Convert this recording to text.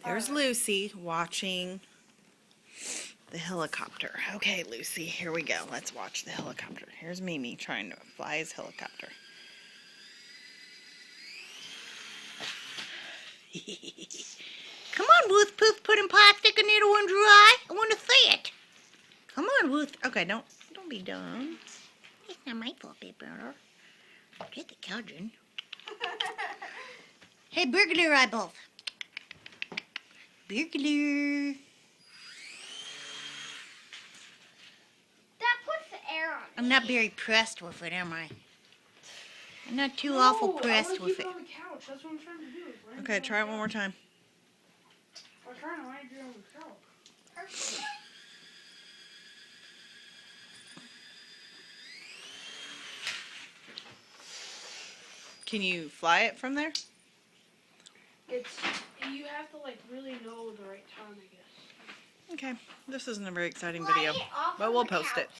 There's Lucy watching the helicopter. Okay, Lucy, here we go. Let's watch the helicopter. Here's Mimi trying to fly his helicopter. Come on, Ruth Poof, put in plastic and needle and dry. I want to see it. Come on, Ruth. Okay, don't be dumb. It's not my fault, baby brother. Get the children. Hey, burglar eyeballs. Burglar. That puts the air on. I'm not very pressed with it, am I? I'm not too awful pressed with it. On the couch. That's what I'm trying to do. Okay, try it one more time. I'm trying to land you on the couch. Can you fly it from there? You have to like really know the right time, I guess. Okay, this isn't a very exciting video, Fly it off but of we'll the post it. couch.